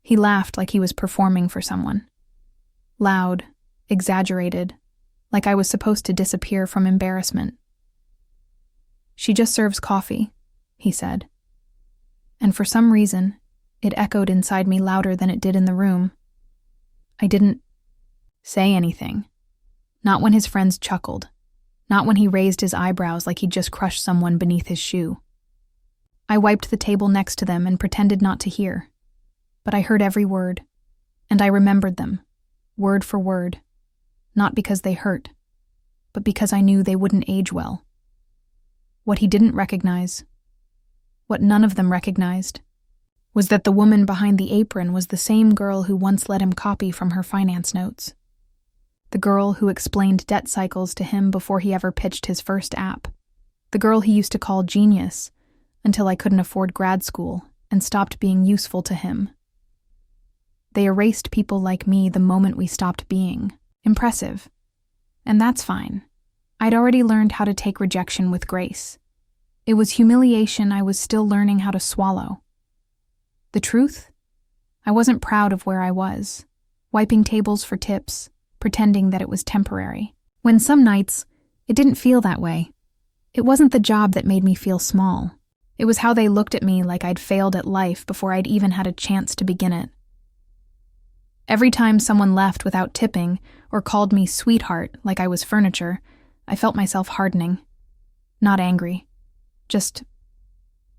He laughed like he was performing for someone. Loud, exaggerated, like I was supposed to disappear from embarrassment. "She just serves coffee," he said. And for some reason, it echoed inside me louder than it did in the room. I didn't say anything. Not when his friends chuckled. Not when he raised his eyebrows like he'd just crushed someone beneath his shoe. I wiped the table next to them and pretended not to hear. But I heard every word, and I remembered them, word for word, not because they hurt, but because I knew they wouldn't age well. What he didn't recognize, what none of them recognized, was that the woman behind the apron was the same girl who once let him copy from her finance notes. The girl who explained debt cycles to him before he ever pitched his first app. The girl he used to call genius until I couldn't afford grad school and stopped being useful to him. They erased people like me the moment we stopped being impressive. And that's fine. I'd already learned how to take rejection with grace. It was humiliation I was still learning how to swallow. The truth? I wasn't proud of where I was, wiping tables for tips, pretending that it was temporary. When some nights, it didn't feel that way. It wasn't the job that made me feel small. It was how they looked at me like I'd failed at life before I'd even had a chance to begin it. Every time someone left without tipping or called me sweetheart like I was furniture, I felt myself hardening. Not angry, just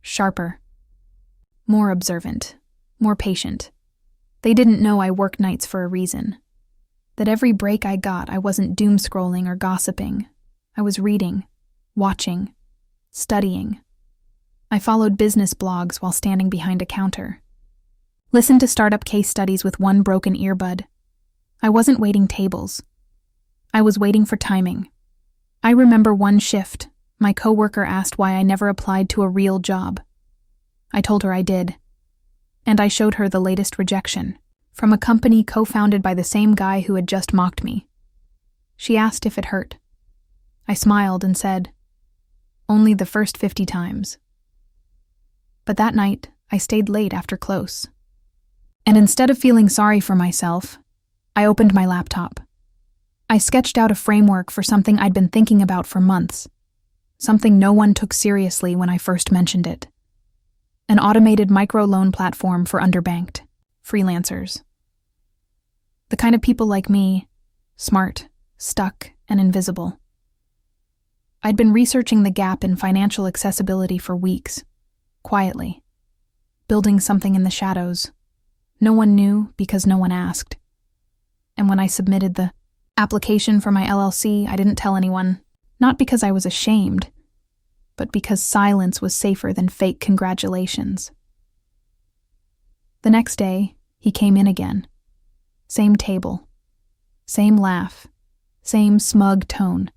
sharper. More observant, more patient. They didn't know I worked nights for a reason. That every break I got, I wasn't doom-scrolling or gossiping. I was reading, watching, studying. I followed business blogs while standing behind a counter. Listened to startup case studies with one broken earbud. I wasn't waiting tables. I was waiting for timing. I remember one shift, my coworker asked why I never applied to a real job. I told her I did. And I showed her the latest rejection, from a company co-founded by the same guy who had just mocked me. She asked if it hurt. I smiled and said, "Only the first 50 times." But that night, I stayed late after close. And instead of feeling sorry for myself, I opened my laptop. I sketched out a framework for something I'd been thinking about for months, something no one took seriously when I first mentioned it. An automated microloan platform for underbanked freelancers. The kind of people like me, smart, stuck, and invisible. I'd been researching the gap in financial accessibility for weeks, quietly, building something in the shadows. No one knew because no one asked. And when I submitted the application for my LLC, I didn't tell anyone, not because I was ashamed, but because silence was safer than fake congratulations. The next day, he came in again. Same table, same laugh, same smug tone.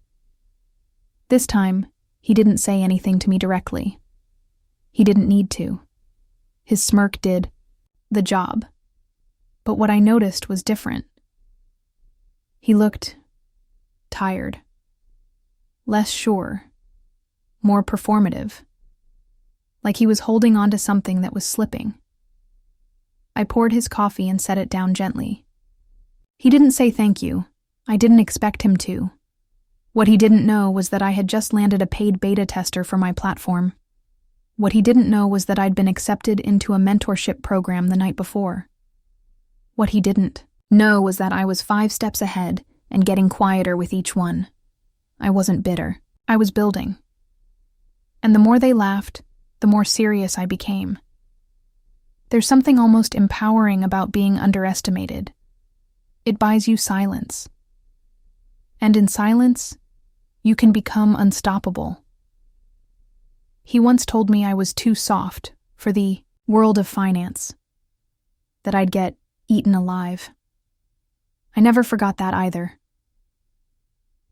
This time, he didn't say anything to me directly. He didn't need to. His smirk did the job. But what I noticed was different. He looked tired, less sure, more performative, like he was holding on to something that was slipping. I poured his coffee and set it down gently. He didn't say thank you. I didn't expect him to. What he didn't know was that I had just landed a paid beta tester for my platform. What he didn't know was that I'd been accepted into a mentorship program the night before. What he didn't know was that I was 5 steps ahead and getting quieter with each one. I wasn't bitter. I was building. And the more they laughed, the more serious I became. There's something almost empowering about being underestimated. It buys you silence. And in silence, you can become unstoppable. He once told me I was too soft for the world of finance, that I'd get eaten alive. I never forgot that either.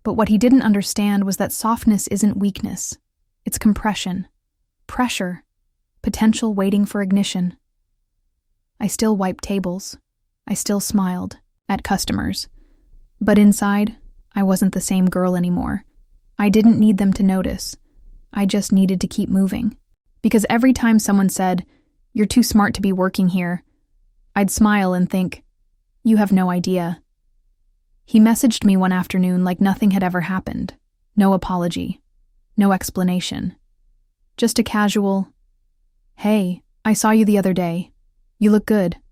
But what he didn't understand was that softness isn't weakness. It's compression, pressure, potential waiting for ignition. I still wiped tables. I still smiled at customers. But inside, I wasn't the same girl anymore. I didn't need them to notice. I just needed to keep moving. Because every time someone said, "You're too smart to be working here," I'd smile and think, "You have no idea." He messaged me one afternoon like nothing had ever happened. No apology. No explanation. Just a casual, "Hey, I saw you the other day. You look good.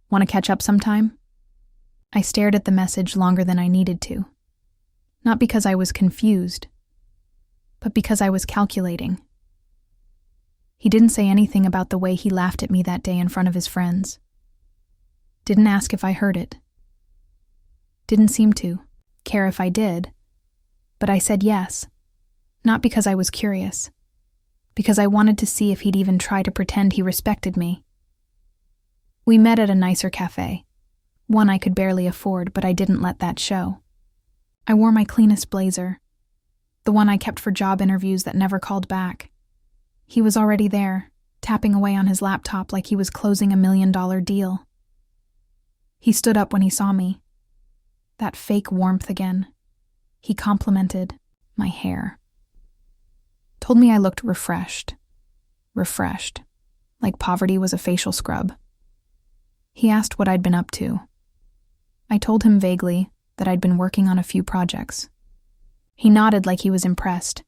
Want to catch up sometime?" I stared at the message longer than I needed to. Not because I was confused, but because I was calculating. He didn't say anything about the way he laughed at me that day in front of his friends. Didn't ask if I heard it. Didn't seem to care if I did, but I said yes, not because I was curious, because I wanted to see if he'd even try to pretend he respected me. We met at a nicer cafe, one I could barely afford, but I didn't let that show. I wore my cleanest blazer, the one I kept for job interviews that never called back. He was already there, tapping away on his laptop like he was closing $1 million deal. He stood up when he saw me. That fake warmth again. He complimented my hair. Told me I looked refreshed, like poverty was a facial scrub. He asked what I'd been up to. I told him vaguely that I'd been working on a few projects. He nodded like he was impressed,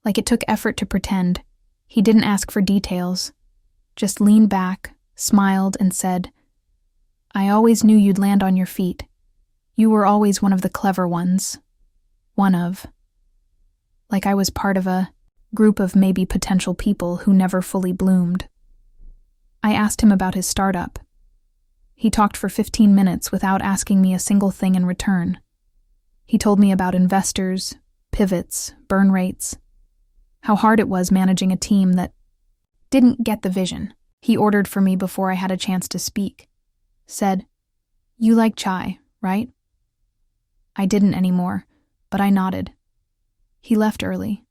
like it took effort to pretend. He didn't ask for details, just leaned back, smiled, and said, "I always knew you'd land on your feet. You were always one of the clever ones. Like I was part of a group of maybe potential people who never fully bloomed." I asked him about his startup. He talked for 15 minutes without asking me a single thing in return. He told me about investors, pivots, burn rates, how hard it was managing a team that didn't get the vision. He ordered for me before I had a chance to speak. Said, "You like chai, right?" I didn't anymore, but I nodded. He left early.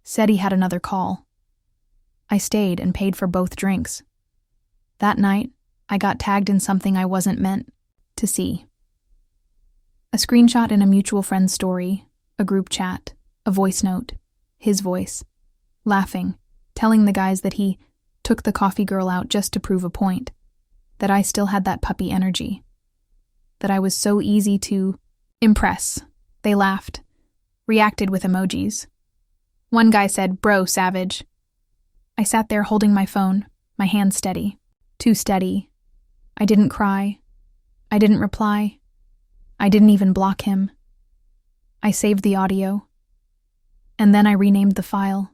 Said he had another call. I stayed and paid for both drinks. That night, I got tagged in something I wasn't meant to see. A screenshot in a mutual friend's story, a group chat, a voice note, his voice, laughing, telling the guys that he took the coffee girl out just to prove a point, that I still had that puppy energy, that I was so easy to impress. They laughed, reacted with emojis. One guy said, "Bro, savage." I sat there holding my phone, my hand steady, too steady. I didn't cry. I didn't reply. I didn't even block him. I saved the audio. And then I renamed the file.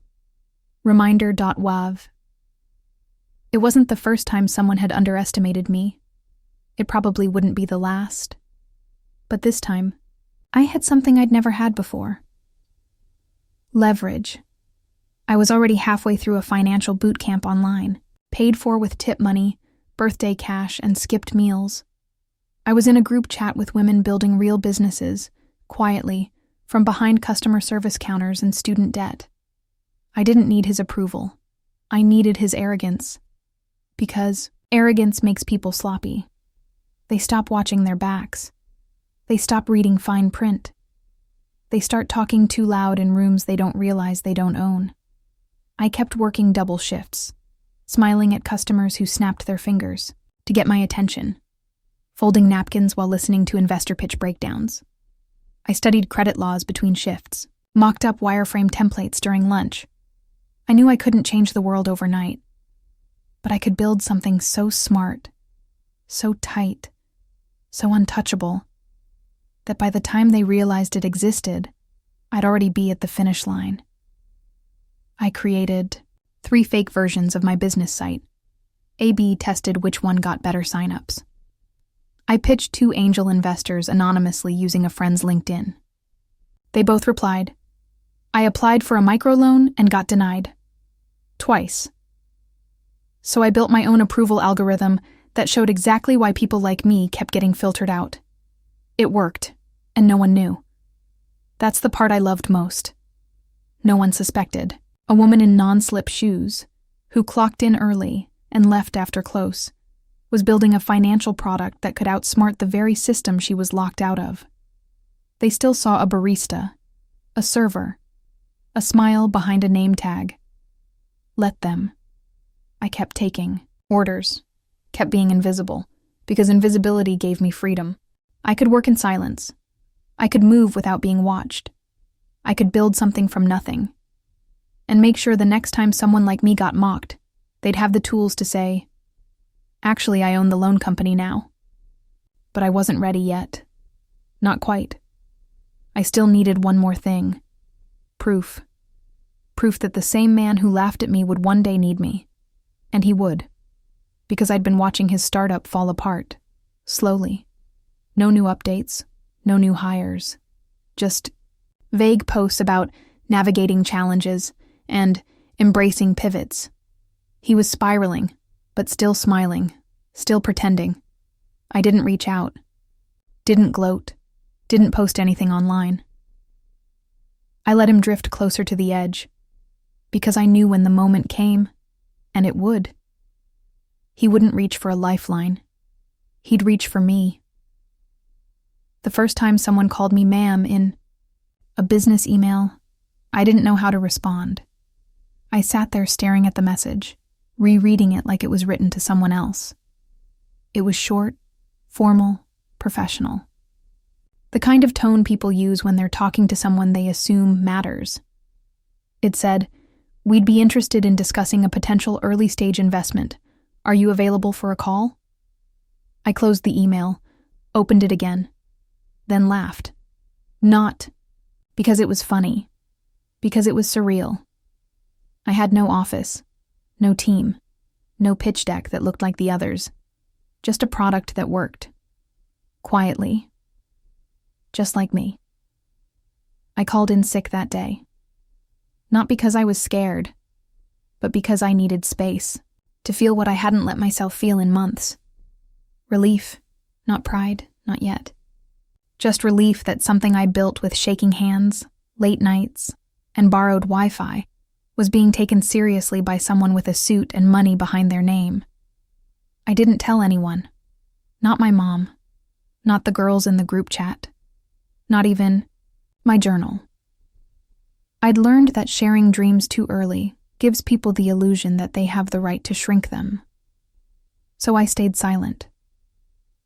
Reminder.wav. It wasn't the first time someone had underestimated me. It probably wouldn't be the last. But this time, I had something I'd never had before. Leverage. I was already halfway through a financial boot camp online, paid for with tip money, birthday cash, and skipped meals. I was in a group chat with women building real businesses, quietly, from behind customer service counters and student debt. I didn't need his approval. I needed his arrogance. Because arrogance makes people sloppy. They stop watching their backs. They stop reading fine print. They start talking too loud in rooms they don't realize they don't own. I kept working double shifts, smiling at customers who snapped their fingers to get my attention, folding napkins while listening to investor pitch breakdowns. I studied credit laws between shifts, mocked up wireframe templates during lunch. I knew I couldn't change the world overnight, but I could build something so smart, so tight, so untouchable, that by the time they realized it existed, I'd already be at the finish line. I created 3 fake versions of my business site. A/B tested which one got better signups. I pitched 2 angel investors anonymously using a friend's LinkedIn. They both replied. I applied for a microloan and got denied. Twice. So I built my own approval algorithm that showed exactly why people like me kept getting filtered out. It worked, and no one knew. That's the part I loved most. No one suspected. A woman in non-slip shoes, who clocked in early and left after close, was building a financial product that could outsmart the very system she was locked out of. They still saw a barista, a server, a smile behind a name tag. Let them. I kept taking orders, kept being invisible, because invisibility gave me freedom. I could work in silence. I could move without being watched. I could build something from nothing. And make sure the next time someone like me got mocked, they'd have the tools to say, "Actually, I own the loan company now." But I wasn't ready yet. Not quite. I still needed one more thing. Proof. Proof that the same man who laughed at me would one day need me. And he would. Because I'd been watching his startup fall apart. Slowly. No new updates. No new hires. Just vague posts about navigating challenges and embracing pivots. He was spiraling, but still smiling, still pretending. I didn't reach out. Didn't gloat. Didn't post anything online. I let him drift closer to the edge, because I knew when the moment came, and it would, he wouldn't reach for a lifeline. He'd reach for me. The first time someone called me ma'am in a business email, I didn't know how to respond. I sat there staring at the message, rereading it like it was written to someone else. It was short, formal, professional. The kind of tone people use when they're talking to someone they assume matters. It said, "We'd be interested in discussing a potential early-stage investment. Are you available for a call?" I closed the email, opened it again, then laughed. Not because it was funny, because it was surreal. I had no office, no team, no pitch deck that looked like the others, just a product that worked. Quietly. Just like me. I called in sick that day. Not because I was scared, but because I needed space to feel what I hadn't let myself feel in months. Relief, not pride, not yet. Just relief that something I built with shaking hands, late nights, and borrowed Wi-Fi was being taken seriously by someone with a suit and money behind their name. I didn't tell anyone. Not my mom. Not the girls in the group chat. Not even my journal. I'd learned that sharing dreams too early gives people the illusion that they have the right to shrink them. So I stayed silent.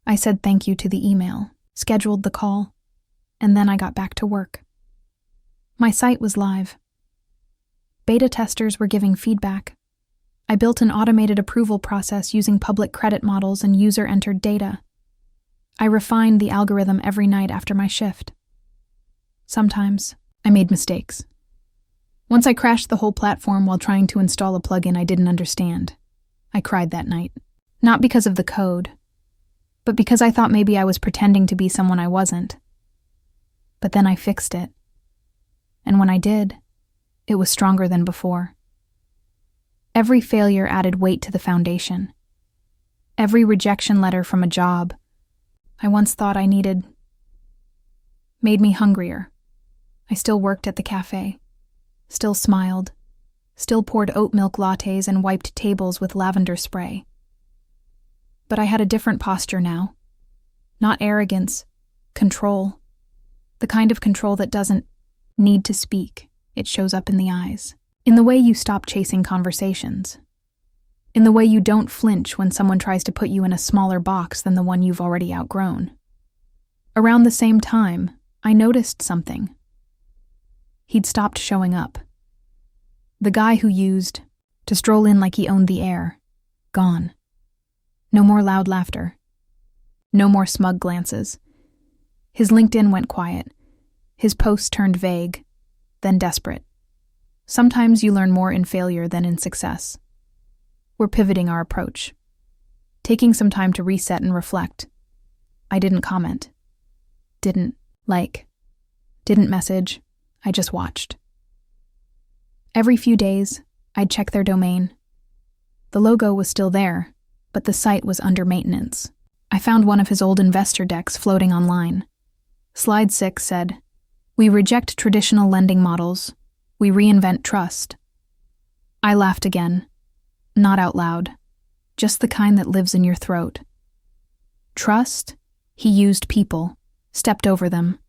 I said thank you to the email, scheduled the call, and then I got back to work. My site was live. Beta testers were giving feedback. I built an automated approval process using public credit models and user-entered data. I refined the algorithm every night after my shift. Sometimes, I made mistakes. Once I crashed the whole platform while trying to install a plugin I didn't understand. I cried that night. Not because of the code, but because I thought maybe I was pretending to be someone I wasn't. But then I fixed it. And when I did, it was stronger than before. Every failure added weight to the foundation. Every rejection letter from a job I once thought I needed made me hungrier. I still worked at the cafe, still smiled, still poured oat milk lattes and wiped tables with lavender spray. But I had a different posture now. Not arrogance, control. The kind of control that doesn't need to speak. It shows up in the eyes. In the way you stop chasing conversations. In the way you don't flinch when someone tries to put you in a smaller box than the one you've already outgrown. Around the same time, I noticed something. He'd stopped showing up. The guy who used to stroll in like he owned the air, gone. No more loud laughter. No more smug glances. His LinkedIn went quiet. His posts turned vague, then desperate. Sometimes you learn more in failure than in success. We're pivoting our approach. Taking some time to reset and reflect. I didn't comment. Didn't like. Didn't message. I just watched. Every few days, I'd check their domain. The logo was still there, but the site was under maintenance. I found one of his old investor decks floating online. Slide 6 said, "We reject traditional lending models. We reinvent trust." I laughed again. Not out loud. Just the kind that lives in your throat. Trust? He used people, stepped over them,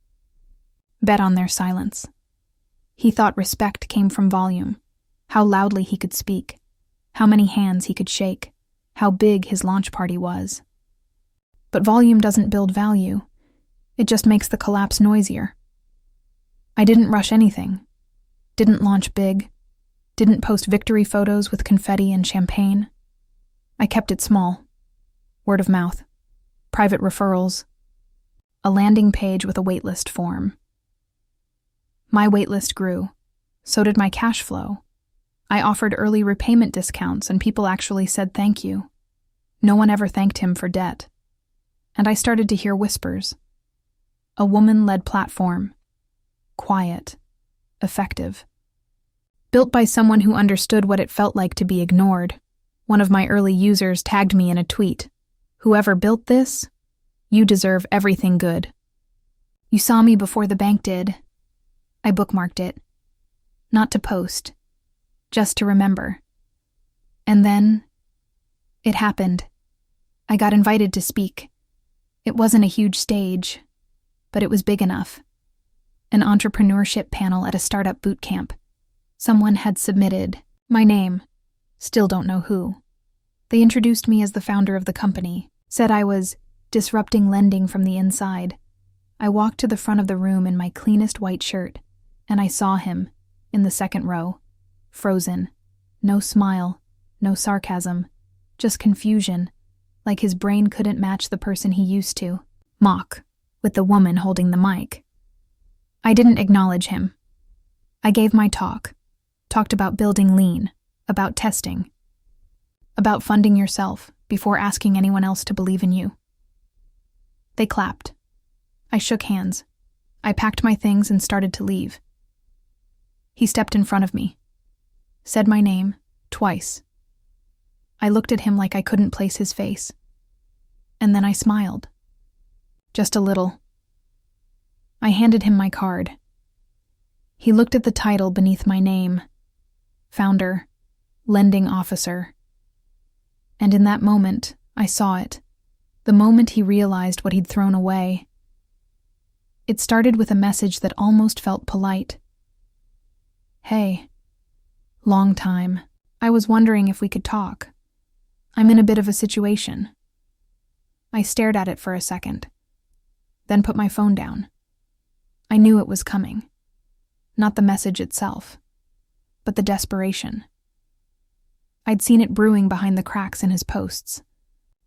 bet on their silence. He thought respect came from volume, how loudly he could speak, how many hands he could shake, how big his launch party was. But volume doesn't build value. It just makes the collapse noisier. I didn't rush anything. Didn't launch big. Didn't post victory photos with confetti and champagne. I kept it small. Word of mouth. Private referrals. A landing page with a waitlist form. My waitlist grew. So did my cash flow. I offered early repayment discounts and people actually said thank you. No one ever thanked him for debt. And I started to hear whispers. A woman-led platform. Quiet. Effective. Built by someone who understood what it felt like to be ignored. One of my early users tagged me in a tweet. Whoever built this, you deserve everything good. You saw me before the bank did. I bookmarked it. Not to post. Just to remember. And then, it happened. I got invited to speak. It wasn't a huge stage, but it was big enough. An entrepreneurship panel at a startup boot camp. Someone had submitted my name. Still don't know who. They introduced me as the founder of the company, said I was disrupting lending from the inside. I walked to the front of the room in my cleanest white shirt, and I saw him, in the second row, frozen. No smile, no sarcasm, just confusion, like his brain couldn't match the person he used to. Mock, with the woman holding the mic. I didn't acknowledge him. I gave my talk. Talked about building lean, about testing, about funding yourself before asking anyone else to believe in you. They clapped. I shook hands. I packed my things and started to leave. He stepped in front of me, said my name twice. I looked at him like I couldn't place his face. And then I smiled. Just a little. I handed him my card. He looked at the title beneath my name. Founder, Lending Officer. And in that moment, I saw it. The moment he realized what he'd thrown away. It started with a message that almost felt polite. Hey. Long time. I was wondering if we could talk. I'm in a bit of a situation. I stared at it for a second, then put my phone down. I knew it was coming. Not the message itself, but the desperation. I'd seen it brewing behind the cracks in his posts,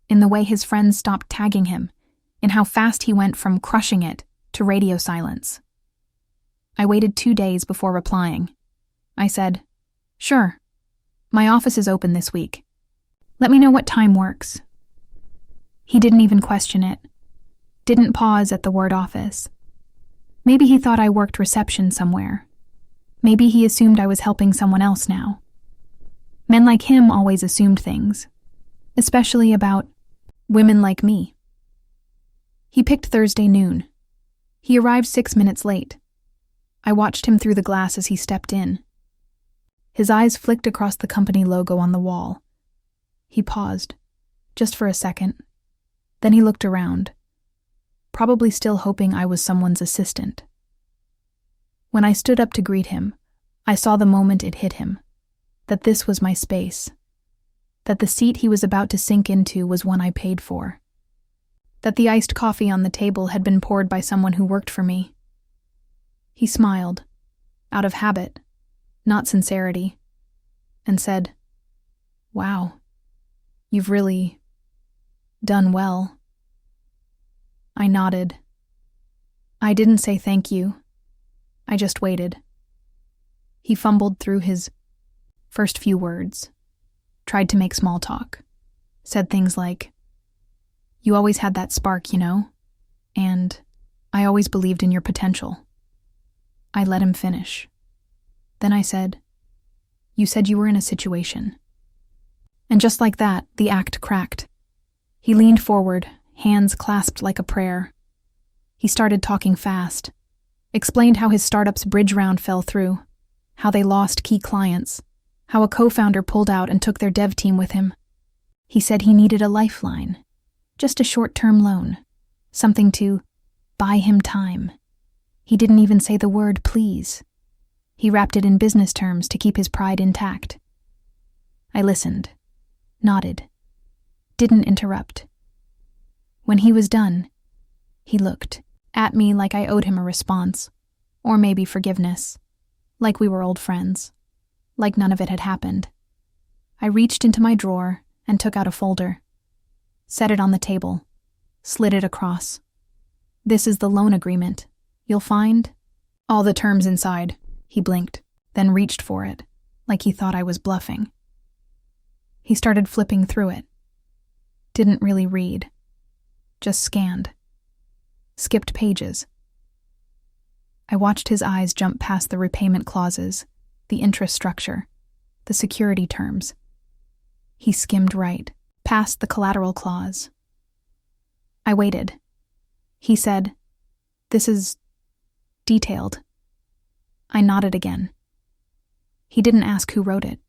in the way his friends stopped tagging him, in how fast he went from crushing it to radio silence. I waited 2 days before replying. I said, "Sure. My office is open this week. Let me know what time works." He didn't even question it. Didn't pause at the word office. Maybe he thought I worked reception somewhere. Maybe he assumed I was helping someone else now. Men like him always assumed things, especially about women like me. He picked Thursday noon. He arrived 6 minutes late. I watched him through the glass as he stepped in. His eyes flicked across the company logo on the wall. He paused, just for a second. Then he looked around, probably still hoping I was someone's assistant. When I stood up to greet him, I saw the moment it hit him, that this was my space, that the seat he was about to sink into was one I paid for, that the iced coffee on the table had been poured by someone who worked for me. He smiled, out of habit, not sincerity, and said, "Wow, you've really done well." I nodded. I didn't say thank you. I just waited. He fumbled through his first few words, tried to make small talk, said things like, "You always had that spark, you know, and I always believed in your potential." I let him finish. Then I said, "You said you were in a situation." And just like that, the act cracked. He leaned forward, hands clasped like a prayer. He started talking fast, explained how his startup's bridge round fell through, how they lost key clients, how a co-founder pulled out and took their dev team with him. He said he needed a lifeline, just a short-term loan, something to buy him time. He didn't even say the word please. He wrapped it in business terms to keep his pride intact. I listened, nodded, didn't interrupt. When he was done, he looked at me like I owed him a response, or maybe forgiveness, like we were old friends, like none of it had happened. I reached into my drawer and took out a folder, set it on the table, slid it across. This is the loan agreement. You'll find all the terms inside. He blinked, then reached for it, like he thought I was bluffing. He started flipping through it. Didn't really read. Just scanned. Skipped pages. I watched his eyes jump past the repayment clauses, the interest structure, the security terms. He skimmed right, past the collateral clause. I waited. He said, "This is detailed." I nodded again. He didn't ask who wrote it.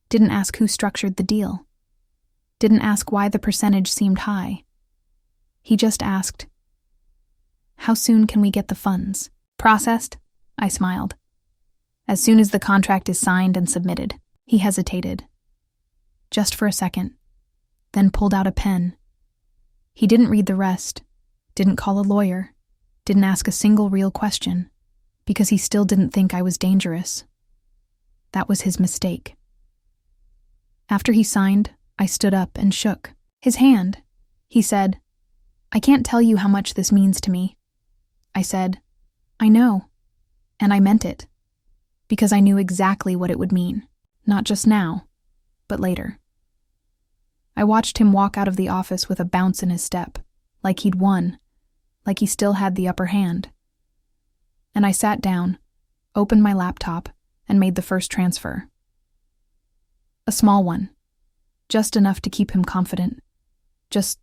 Didn't ask who structured the deal. Didn't ask why the percentage seemed high. He just asked, "How soon can we get the funds processed?" I smiled. "As soon as the contract is signed and submitted." He hesitated. Just for a second, then pulled out a pen. He didn't read the rest, didn't call a lawyer, didn't ask a single real question, because he still didn't think I was dangerous. That was his mistake. After he signed, I stood up and shook his hand. He said, "I can't tell you how much this means to me." I said, "I know," and I meant it, because I knew exactly what it would mean, not just now, but later. I watched him walk out of the office with a bounce in his step, like he'd won, like he still had the upper hand. And I sat down, opened my laptop, and made the first transfer. A small one, just enough to keep him confident, just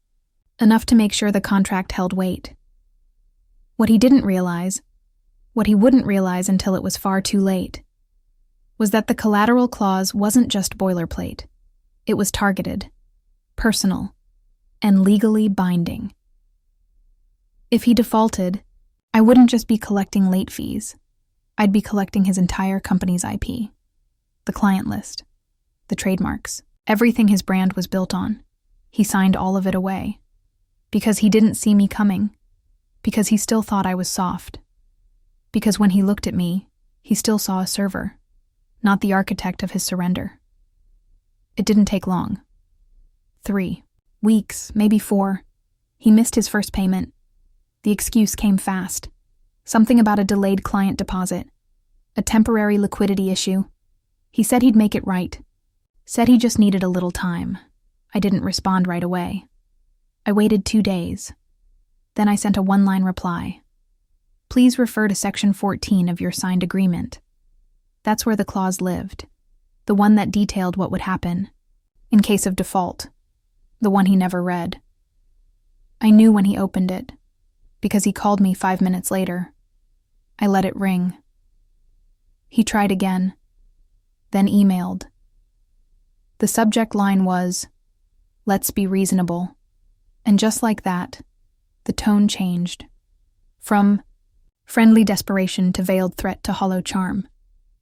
enough to make sure the contract held weight. What he didn't realize, what he wouldn't realize until it was far too late, was that the collateral clause wasn't just boilerplate. It was targeted, personal, and legally binding. If he defaulted, I wouldn't just be collecting late fees. I'd be collecting his entire company's IP, the client list, the trademarks, everything his brand was built on. He signed all of it away, because he didn't see me coming, because he still thought I was soft, because when he looked at me, he still saw a server, not the architect of his surrender. It didn't take long. 3 weeks, maybe 4. He missed his first payment. The excuse came fast. Something about a delayed client deposit, a temporary liquidity issue. He said he'd make it right. Said he just needed a little time. I didn't respond right away. I waited 2 days. Then I sent a 1-line reply. "Please refer to Section 14 of your signed agreement." That's where the clause lived, the one that detailed what would happen in case of default, the one he never read. I knew when he opened it, because he called me 5 minutes later. I let it ring. He tried again, then emailed. The subject line was, "Let's be reasonable." And just like that, the tone changed. From friendly desperation to veiled threat to hollow charm,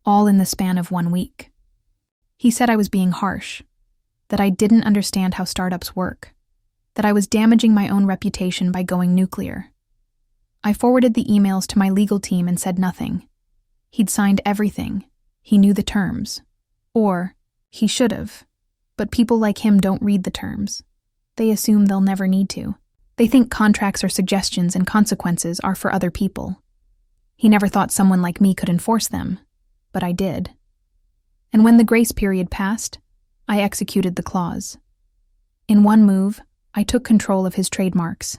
all in the span of 1 week. He said I was being harsh, that I didn't understand how startups work, that I was damaging my own reputation by going nuclear. I forwarded the emails to my legal team and said nothing. He'd signed everything. He knew the terms. Or, he should have. But people like him don't read the terms. They assume they'll never need to. They think contracts are suggestions and consequences are for other people. He never thought someone like me could enforce them, but I did. And when the grace period passed, I executed the clause. In one move, I took control of his trademarks.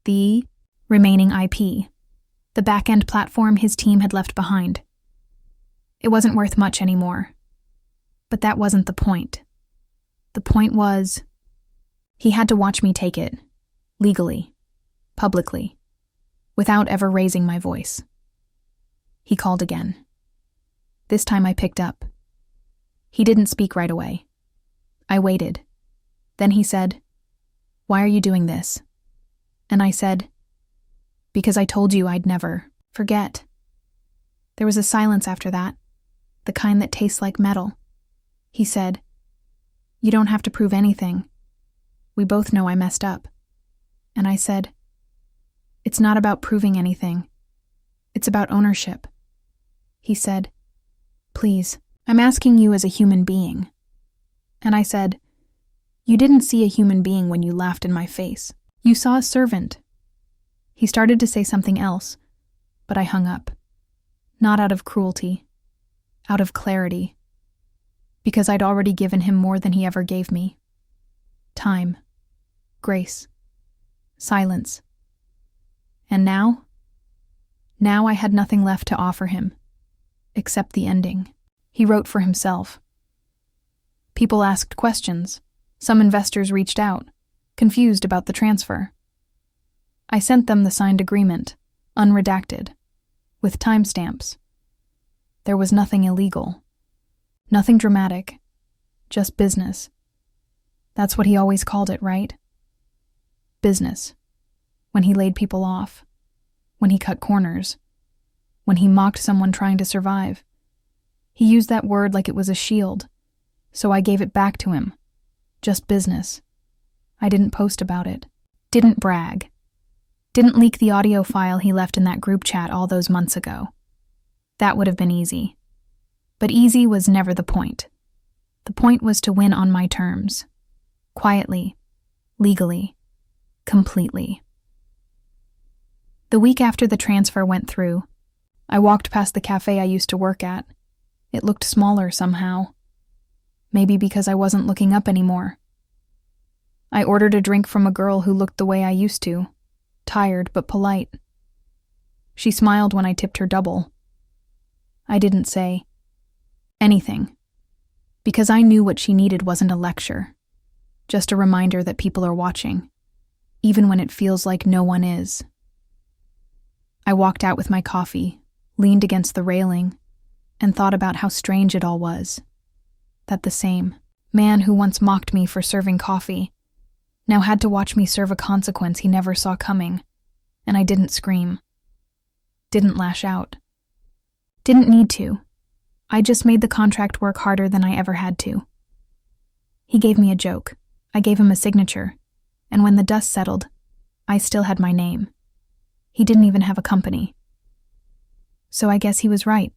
The remaining IP, the back-end platform his team had left behind. It wasn't worth much anymore. But that wasn't the point. The point was, he had to watch me take it, legally, publicly, without ever raising my voice. He called again. This time I picked up. He didn't speak right away. I waited. Then he said, "Why are you doing this?" And I said, "Because I told you I'd never forget." There was a silence after that, the kind that tastes like metal. He said, "You don't have to prove anything. We both know I messed up. And I said, "It's not about proving anything. It's about ownership." He said, "Please, I'm asking you as a human being." And I said, "You didn't see a human being when you laughed in my face. You saw a servant." He started to say something else, but I hung up. Not out of cruelty, out of clarity, because I'd already given him more than he ever gave me. Time, grace, silence. And now? Now I had nothing left to offer him, except the ending. He wrote for himself. People asked questions. Some investors reached out, confused about the transfer. I sent them the signed agreement, unredacted, with timestamps. There was nothing illegal, nothing dramatic, just business. That's what he always called it, right? Business. When he laid people off, when he cut corners, when he mocked someone trying to survive. He used that word like it was a shield, so I gave it back to him. Just business. I didn't post about it. Didn't brag. Didn't leak the audio file he left in that group chat all those months ago. That would have been easy. But easy was never the point. The point was to win on my terms. Quietly, legally, completely. The week after the transfer went through, I walked past the cafe I used to work at. It looked smaller somehow. Maybe because I wasn't looking up anymore. I ordered a drink from a girl who looked the way I used to, tired but polite. She smiled when I tipped her double. I didn't say anything, because I knew what she needed wasn't a lecture, just a reminder that people are watching, even when it feels like no one is. I walked out with my coffee, leaned against the railing, and thought about how strange it all was. That the same man who once mocked me for serving coffee now had to watch me serve a consequence he never saw coming, and I didn't scream. Didn't lash out. Didn't need to. I just made the contract work harder than I ever had to. He gave me a joke. I gave him a signature, and when the dust settled, I still had my name. He didn't even have a company. So I guess he was right.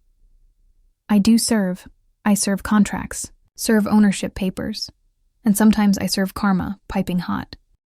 I serve contracts, serve ownership papers, and sometimes I serve karma, piping hot.